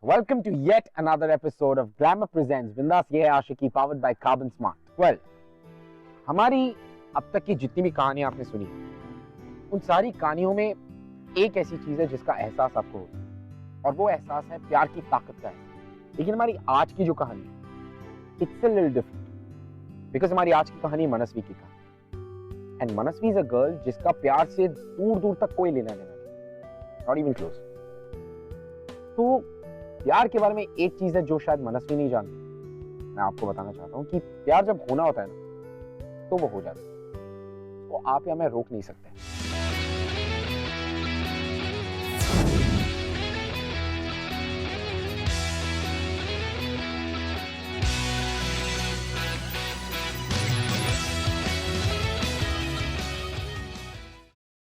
Welcome to yet another episode of Glamour Presents Bindas Ye Hai Aashiqui powered by Carbon Smart. Well, हमारी अब तक की जितनी भी कहानियां आपने सुनी, उन सारी कहानियों में एक ऐसी चीज है जिसका एहसास आपको होता है और वो एहसास है प्यार की ताकत का है। लेकिन हमारी आज की जो कहानी है, it's a little different because हमारी आज की कहानी मनस्वी की कहानी। And Manasvi is a girl जिसका प्यार से दूर दूर तक कोई लेना देना नहीं, नॉट इवन क्लोज। तो प्यार के बारे में एक चीज है जो शायद मनस्वी नहीं जानती, मैं आपको बताना चाहता हूँ कि प्यार जब होना होता है ना तो वो हो जाता है, वो आप या मैं रोक नहीं सकते।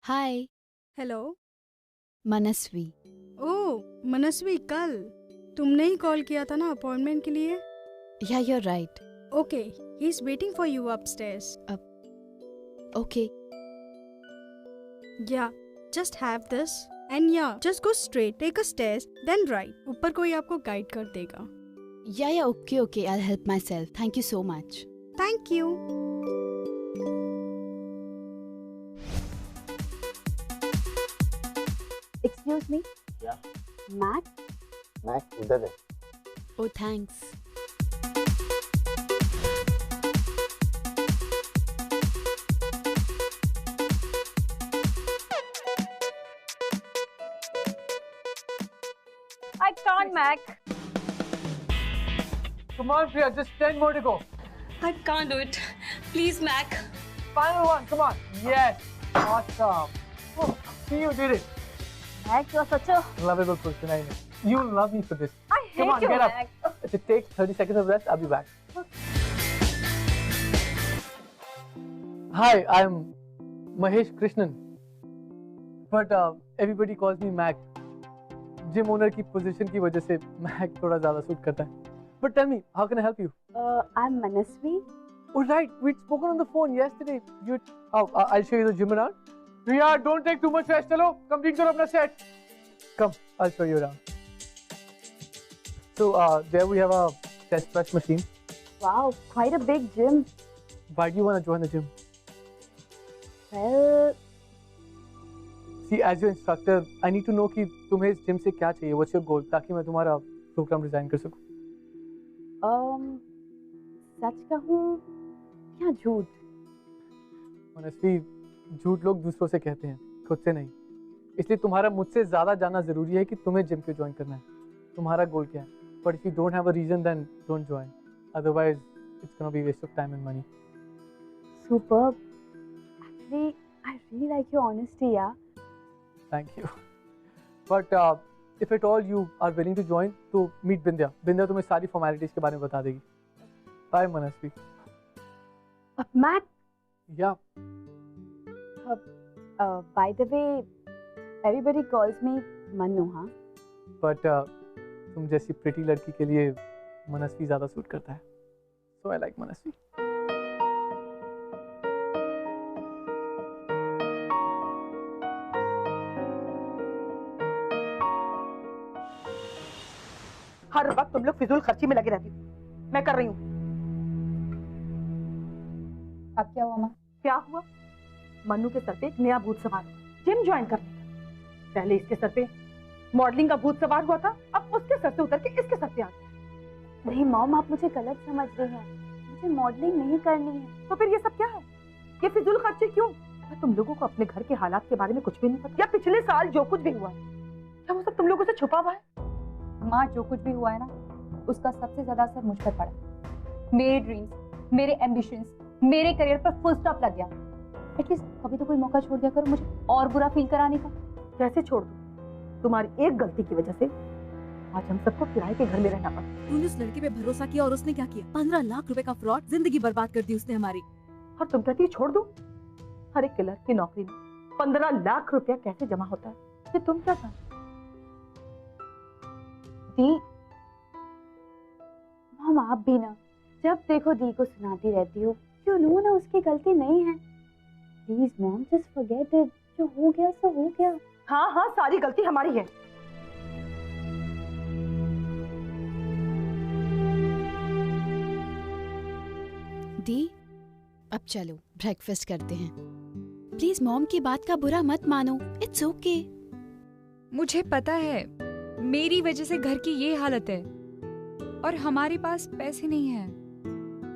हाय, हेलो। मनस्वी। ओह मनस्वी, कल तुमने ही कॉल किया था ना अपॉइंटमेंट के लिए? Yeah you're right. Okay, he is waiting for you upstairs. Okay. Yeah just have this and yeah just go straight, take a stairs, then right. ऊपर कोई आपको गाइड कर देगा। Yeah, okay. I'll help myself. Thank you so much. Thank you. Excuse me? Yeah. Mac? मैं इधर है। Oh, thanks. I can't, Mac. Come on, Priya, just 10 more to go. I can't do it. Please, Mac. Final one, come on. Yes, awesome. Oh, see, you did it. Mac, you're such a... Lovable person, I know. You love me for this. I hate Come on, you, get up. Mac. If it takes 30 seconds of rest, I'll be back. Hi, I'm Mahesh Krishnan. But everybody calls me Mac. Gym owner की position की वजह से Mac थोड़ा ज्यादा suit करता है. But tell me, how can I help you? I'm Manasvi. Oh right, we'd spoken on the phone yesterday. I'll show you the gym around. Priya, don't take too much rest. Chalo, complete karo apna set. Come, I'll show you around. So there we have a chest press machine. Wow, quite a big gym. Why do you want to join the gym? Well, See, as your instructor, I need to know कि तुम्हें इस gym से क्या चाहिए. What's your goal? ताकि मैं तुम्हारा programme design कर सकूं. सच कहूँ या झूठ? मनस्वी, झूठ लोग दूसरों से कहते हैं, खुद से नहीं. इसलिए तुम्हारा मुझसे ज्यादा जानना जरूरी है कि तुम्हें जिम क्यों ज्वाइन करना है. तुम्हारा गोल क्या है? But if you don't have a reason, then don't join. Otherwise, it's gonna be waste of time and money. Superb. Actually, I really like your honesty, yeah. Thank you. But if at all you are willing to join, तो meet Bindya. Bindya तुम्हें सारी formalities के बारे में बता देगी. Bye, Manasvi. Mac, Yeah. by the way, everybody calls me Manu, huh? But तुम जैसी pretty लड़की के लिए मनस्वी ज़्यादा सूट करता है. So I like Manasvi. हर वक्त तुम लोग फिजूल खर्ची में लगे रहती हो. मैं कर रही हूँ. अब क्या हुआ माँ? क्या हुआ? मन्नू के सर पे एक नया भूत सवार हुआ, जिम ज्वाइन करने का. पहले इसके सर पे मॉडलिंग का भूत सवार हुआ था, अब उसके सर से उतर के इसके सर पे आ गया. नहीं मॉम, आप मुझे गलत समझ रही हैं. मुझे मॉडलिंग नहीं करनी है. तो फिर ये सब क्या है? ये फिजूल खर्ची क्यों? क्या तुम लोगों को अपने घर के हालात के बारे में कुछ भी नहीं पता? या पिछले साल जो कुछ भी हुआ, क्या वो सब तुम लोगों से छुपा हुआ है? माँ, जो कुछ भी हुआ है ना, उसका सबसे ज्यादा असर मुझ पर पड़ा. मेरे ड्रीम्स, मेरे एम्बिशंस, मेरे करियर पर फुल स्टॉप लग गया. एटलीस्ट कभी तो कोई मौका छोड़ दिया करो मुझे और बुरा फील कराने का. कैसे छोड़ दूं? तुम्हारी एक गलती की वजह से आज हम सबको किराए के घर में रहना पड़ा. तूने उस लड़के पे भरोसा किया और उसने क्या किया? 15 लाख रुपए का फ्रॉड, जिंदगी बर्बाद कर दी उसने हमारी. और तुम कहती है छोड़ दूं? हर एक क्लर्क की नौकरी में 15 लाख रुपया कैसे जमा होता है, ये तुम क्या जानते? दी, मॉम आप भी ना जब देखो दी को सुनाती रहती हो. यू नो ना उसकी गलती नहीं है. Please mom, just forget it. जो हो गया सो हो गया. हाँ हाँ, सारी गलती हमारी है. दी, अब चलो ब्रेकफास्ट करते हैं। प्लीज मॉम की बात का बुरा मत मानो, इट्स ओके। मुझे पता है मेरी वजह से घर की ये हालत है और हमारे पास पैसे नहीं हैं,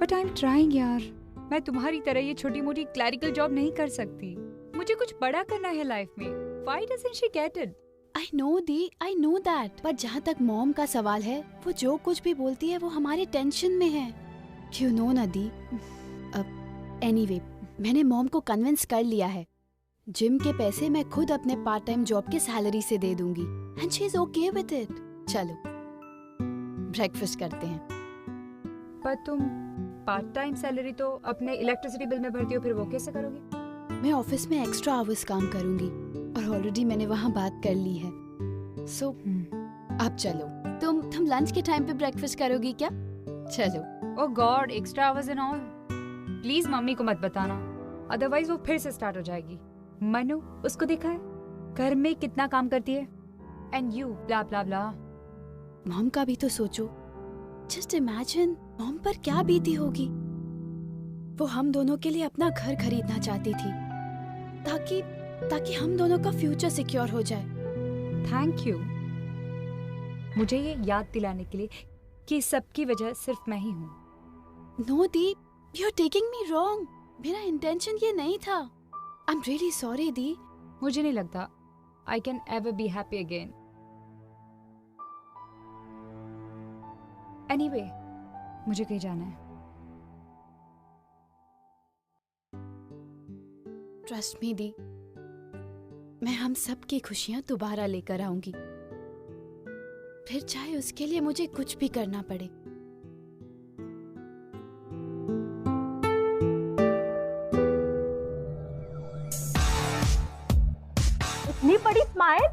बट आई एम ट्राइंग यार। मैं तुम्हारी तरह ये छोटी मोटी क्लैरिकल जॉब नहीं कर सकती, मुझे कुछ बड़ा करना है लाइफ में। Why doesn't she get it? I know the, I know that, पर जहाँ तक मॉम का सवाल है, वो जो कुछ भी बोलती है वो हमारे टेंशन में है, यू नो ना दी। अब एनीवे, मैंने मॉम को कन्विंस कर लिया है। जिम के पैसे मैं खुद अपने पार्ट टाइम जॉब के सैलरी से दे दूंगी, and she is okay with it. चलो ब्रेकफास्ट करते हैं। पर तुम पार्ट टाइम सैलरी तो अपने इलेक्ट्रिसिटी बिल में भरती हो, फिर वो कैसे करोगे? मैं ऑफिस में एक्स्ट्रा आवर्स काम करूंगी और ऑलरेडी मैंने वहाँ बात कर ली है। सो अब चलो, तुम लंच के टाइम पे ब्रेकफास्ट करोगी क्या? चलो। Oh god, extra hours and all. Please mummy को मत बताना, अदरवाइज वो फिर से स्टार्ट हो जाएगी। मनु, उसको देखा है घर में कितना काम करती है, and you blah blah blah. Mom का भी तो सोचो, जस्ट इमेजिन मॉम पर क्या बीती होगी। वो हम दोनों के लिए अपना घर खरीदना चाहती थी ताकि हम दोनों का फ्यूचर सिक्योर हो जाए। थैंक यू मुझे ये याद दिलाने के लिए कि सबकी वजह सिर्फ मैं ही हूँ। नो दी, you are taking me wrong. मेरा इंटेंशन ये नहीं था। आई एम रियली सॉरी दी। मुझे नहीं लगता I can ever be happy again. Anyway, मुझे कहीं जाना है। ट्रस्ट मी दी, मैं हम सब की खुशियां दोबारा लेकर आऊंगी, फिर चाहे उसके लिए मुझे कुछ भी करना पड़े। इतनी बड़ी स्माइल,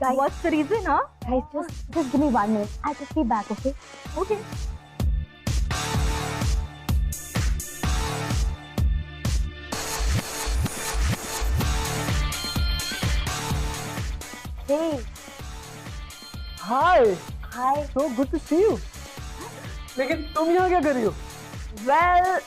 व्हाट्स द रीजन? हाँ guys, just give me 1 minute, I'll just be back, okay? Okay. Hey. Hi. Hi. So good to see you. लेकिन तुम यहाँ क्या कर रही हो? Well,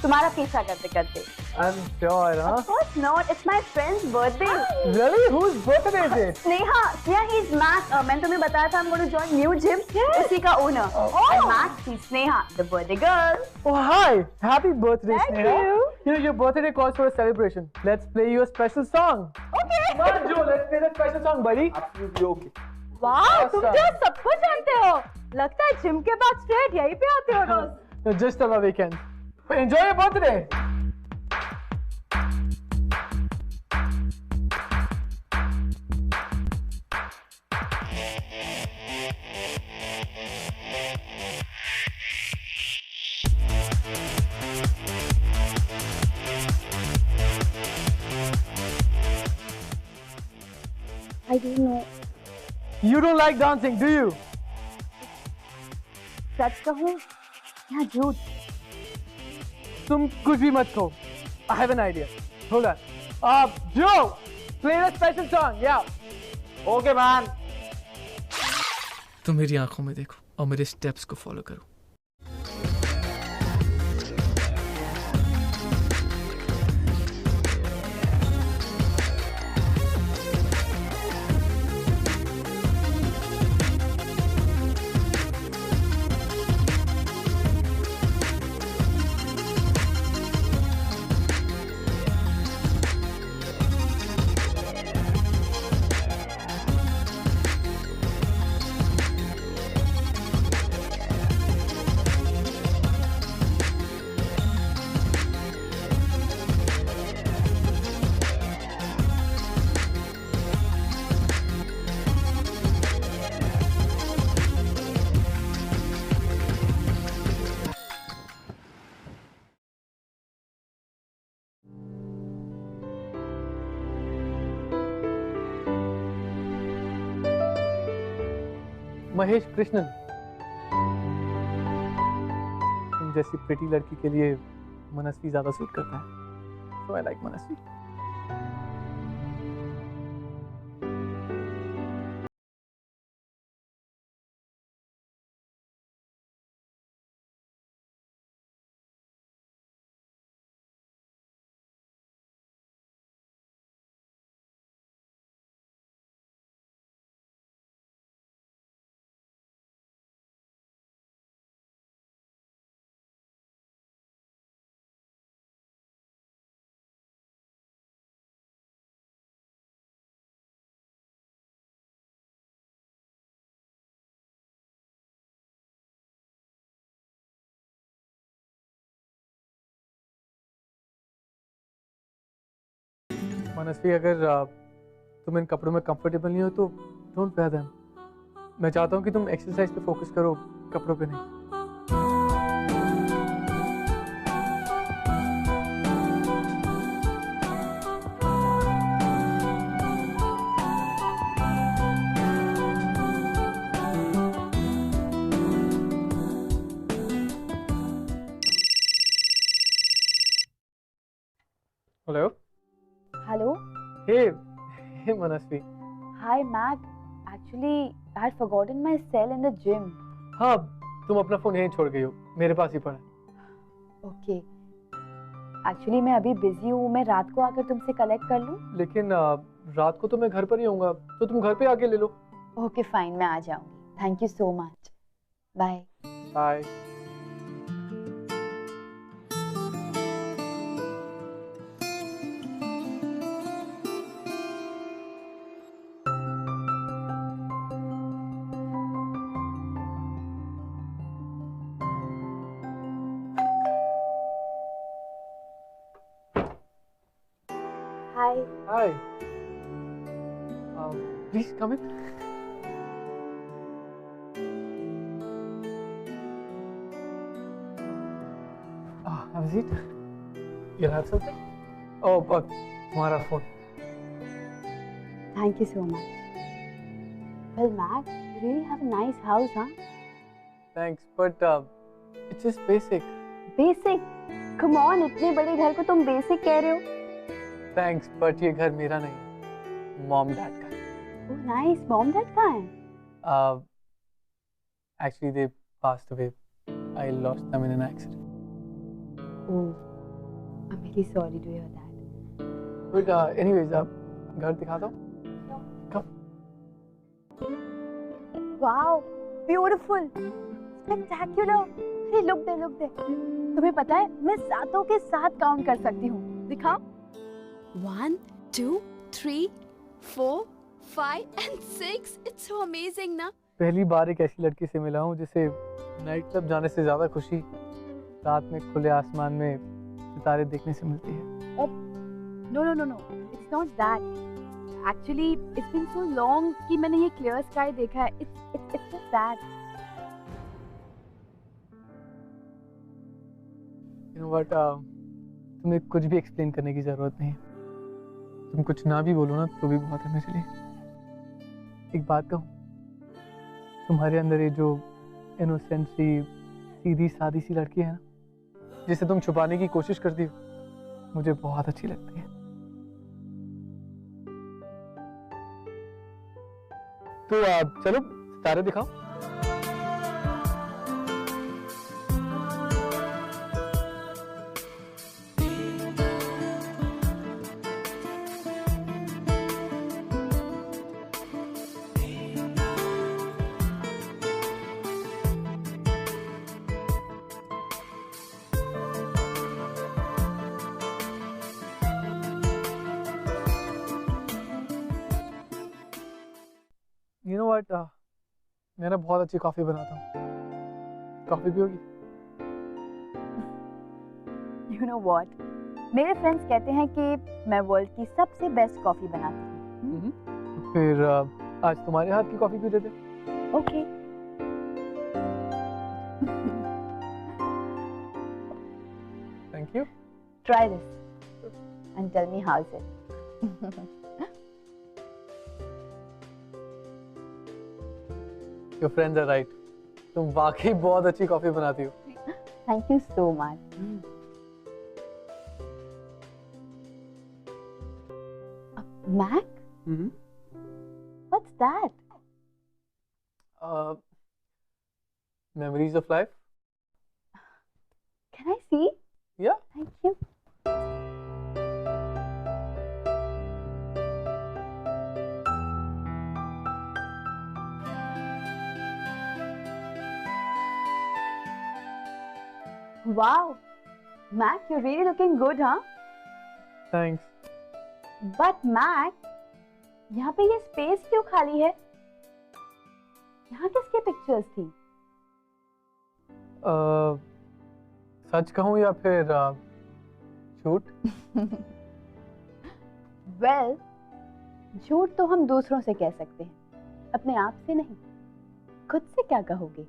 तुम्हारा पीछा करते करते। I'm sure, huh? Of course not. It's my friend's birthday. Really? Whose birthday is it? Sneha. Yeah, he's Matt. मैंने तुम्हें बताया था I'm going to join new gym. उसी का owner. And Matt, he's Sneha, the birthday girl. Oh, hi. Happy birthday, Thank Sneha. you. You know, your birthday calls for a celebration. Let's play you a special song. Okay. Come on, Joe. Let's play the special song, buddy. Absolutely okay. वाह, तुम तो सब कुछ जानते हो। लगता है gym के बाद स्ट्रेट यहीं पे आते हो रोज। No, just on the weekend. Enjoy your birthday. I don't know. You don't like dancing, do you? सच कहूँ या झूठ? तुम कुछ भी मत कहो. I have an idea. Hold on. Joe, play the special song. Yeah. Okay, man. तुम मेरी आंखों में देखो और मेरे स्टेप्स को फॉलो करो. महेश कृष्णन, तुम जैसी प्रिटी लड़की के लिए मनस्वी ज्यादा सूट करता है. So I like मनस्वी. मनस्वी, अगर तुम इन कपड़ों में कंफर्टेबल नहीं हो तो डोंट वेयर देम। मैं चाहता हूँ कि तुम एक्सरसाइज पे फोकस करो, कपड़ों पे नहीं। Hello. Hello. Hey Manasvi. Hi Mac, actually I had forgotten my cell in the gym. हाँ, तुम अपना फोन यहीं छोड़ गई हो, मेरे पास ही पड़ा है। ओके, एक्चुअली मैं अभी बिजी हूँ, मैं रात को आकर तुमसे कलेक्ट कर लूँ? लेकिन रात को तो मैं घर पर ही होऊंगा, तो तुम घर पे आके ले लो। ओके फाइन, मैं आ जाऊंगी। Thank you so much. Bye bye. Hi. Hi. Please come in. Have a seat. You'll have something? Oh, तुम्हारा phone. Thank you so much. Well, Mac, you really have a nice house, huh? Thanks, but it's just basic. Basic? Come on, इतने बड़े घर को तुम basic कह रहे हो? Thanks, but ये घर मेरा नहीं, मॉम डैड का है। Oh, nice. Mom, dad कहाँ हैं? Actually, they passed away. I lost them in an accident. Oh, I'm really sorry to hear that. But anyways, घर दिखाता हूँ। Come. Wow, beautiful, spectacular. अरे look there. तुम्हें पता है मैं सातों के साथ काउंट कर सकती हूँ। दिखाओ। 1, 2, 3, 4, 5 and 6. It's so amazing ना? पहली बार एक ऐसी लड़की से मिला हूँ जिसे नाइट क्लब जाने से ज्यादा खुशी रात में खुले आसमान में सितारे देखने से मिलती है। No. It's not that. Actually, it's been so long कि मैंने ये clear sky देखा है. It's just that. You know what? तुम्हें कुछ भी एक्सप्लेन करने की जरूरत नहीं है। तुम कुछ ना भी बोलो ना तो भी बहुत है मेरे लिए। एक बात कहूँ, तुम्हारे अंदर ये जो इनोसेंट सी सीधी सादी सी लड़की है ना, जिसे तुम छुपाने की कोशिश करती हो, मुझे बहुत अच्छी लगती है। तो चलो सितारे दिखाओ। You know what? मैं ना बहुत अच्छी कॉफी बनाता हूँ। कॉफी पियोगी? You know what? मेरे फ्रेंड्स कहते हैं कि मैं वर्ल्ड की सबसे बेस्ट कॉफी बनाती हूँ। तो फिर आज तुम्हारे हाथ की कॉफी पी लेते। Okay. Thank you. Try this and tell me how's it. Your friends are right. तुम वाकई बहुत अच्छी कॉफी बनाती हो। Thank you so much. Mac? Mm-hmm. What's that? Memories of life. Can I see? Yeah. Thank you. Wow, Mac, you're really looking good, huh? Thanks. But Mac, यहाँ पे ये space क्यों खाली है? यहाँ किसके पिक्चर्स थी? सच कहूँ या फिर झूठ? वेल, झूठ तो हम दूसरों से कह सकते हैं, अपने आप से नहीं। खुद से क्या कहोगे?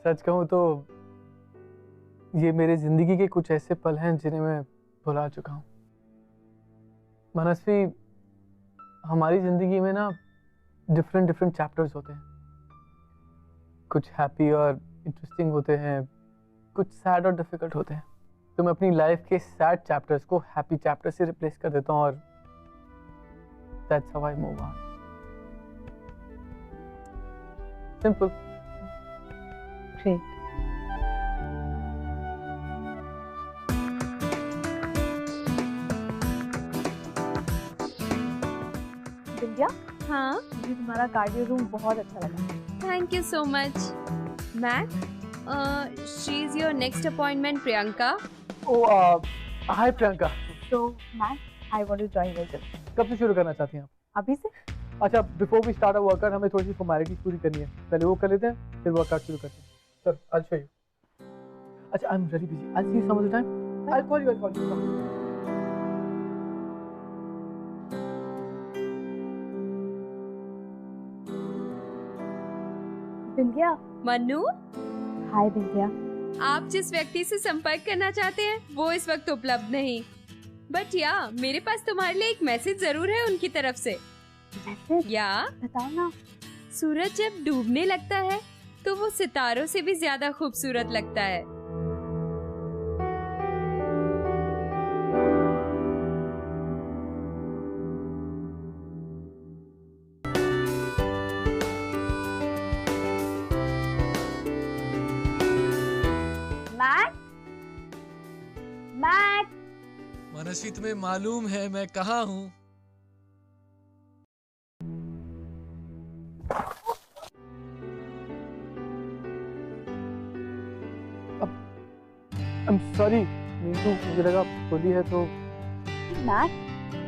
सच कहूँ तो ये मेरे जिंदगी के कुछ ऐसे पल हैं जिन्हें मैं भुला चुका हूँ। मनस्वी, हमारी जिंदगी में ना डिफरेंट चैप्टर्स होते हैं। कुछ हैप्पी और इंटरेस्टिंग होते हैं, कुछ सैड और डिफिकल्ट होते हैं। तो मैं अपनी लाइफ के सैड चैप्टर्स को हैप्पी चैप्टर से रिप्लेस कर देता हूँ और that's how I move on. Simple. Great. विद्या, हाँ, मुझे तुम्हारा कार्डियो रूम बहुत अच्छा लगा। Thank you so much. Mac, she is your next appointment Priyanka. Oh, hi Priyanka. So, Matt, I want to join your gym. कब से शुरू करना चाहती हैं आप? अभी से? अच्छा, before we start a workout हमें थोड़ी सी फॉर्मेलिटीज पूरी करनी है। पहले वो कर लेते हैं, फिर वर्कआउट शुरू करते हैं। Sir, I'll show you. अच्छा, I'm very busy. I'll see you some other time. I'll call you. विद्या। मन्नू, हाय विद्या। आप जिस व्यक्ति से संपर्क करना चाहते हैं वो इस वक्त उपलब्ध नहीं, बट या मेरे पास तुम्हारे लिए एक मैसेज जरूर है उनकी तरफ से। मैसेज? या बताओ ना। सूरज जब डूबने लगता है तो वो सितारों से भी ज्यादा खूबसूरत लगता है। मनस्वी, तुम्हें मालूम है मैं कहाँ हूँ? I'm sorry, नीतू, मुझे लगा होली है तो। मैट,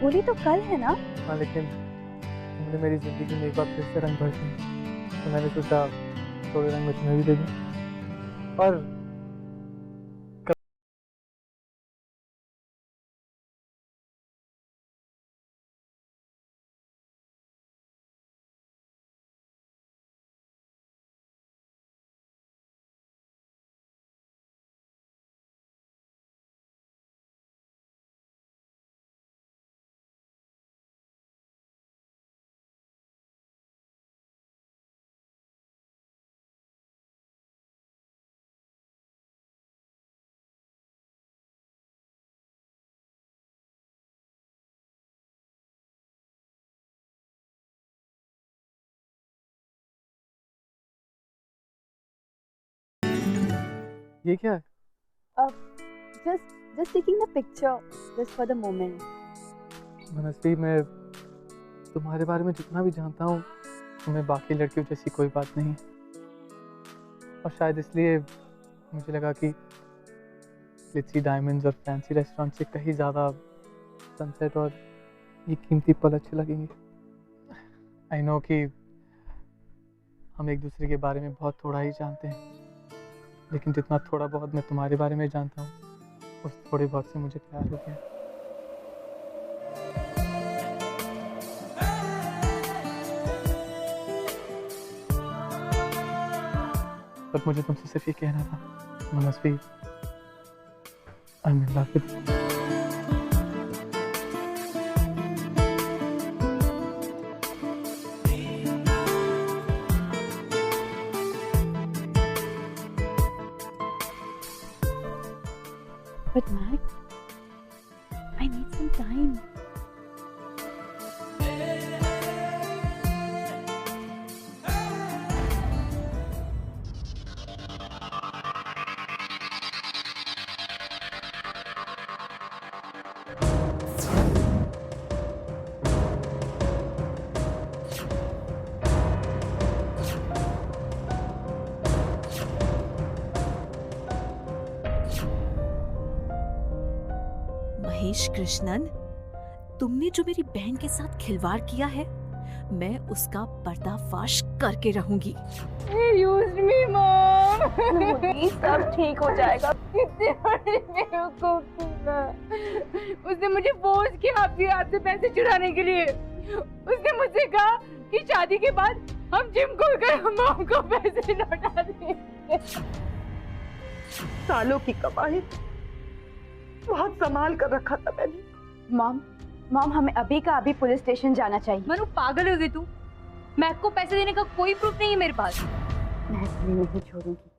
होली तो कल है ना? हाँ, लेकिन तुमने मेरी जिंदगी में एक बार फिर से रंग भर दिए, तो मैंने सोचा थोड़े रंग में तुम्हें भी दे दूं। और ये क्या है? Just taking the picture, just for the moment. मनस्वी, मैं तुम्हारे बारे में जितना भी जानता हूँ, तुम्हें बाकी लड़कियों जैसी कोई बात नहीं है। और शायद इसलिए मुझे लगा कि ग्लिटरी डायमंड्स और फैंसी रेस्टोरेंट से कहीं ज़्यादा सनसेट और ये कीमती पल अच्छे लगेंगे। आई नो कि हम एक दूसरे के बारे में बहुत थोड़ा ही जानते हैं, लेकिन जितना थोड़ा बहुत मैं तुम्हारे बारे में जानता हूँ, उस थोड़े बहुत से मुझे प्यार हो गया। पर मुझे तुमसे सिर्फ ये कहना था, Manasvi, I am in love with you. But Mac, I need some time. Mahesh Krishnan, तुमने जो मेरी बहन के साथ खिलवाड़ किया है, मैं उसका पर्दाफाश करके रहूंगी। You used me, Mom. सब ठीक हो जाएगा। कितनी बड़ी बेवकूफ थी मैं। उसने मुझे फोर्स किया आपके हाथ से पैसे चुराने के लिए। उसने मुझसे कहा कि शादी के बाद हम जिम खोलकर मॉम को पैसे लौटा देंगे। सालों की कमाई बहुत संभाल कर रखा था मैंने। मॉम हमें अभी का अभी पुलिस स्टेशन जाना चाहिए। मनु पागल हो गई तू? मैक को पैसे देने का कोई प्रूफ नहीं है मेरे पास। मैं इसलिए नहीं छोड़ूंगी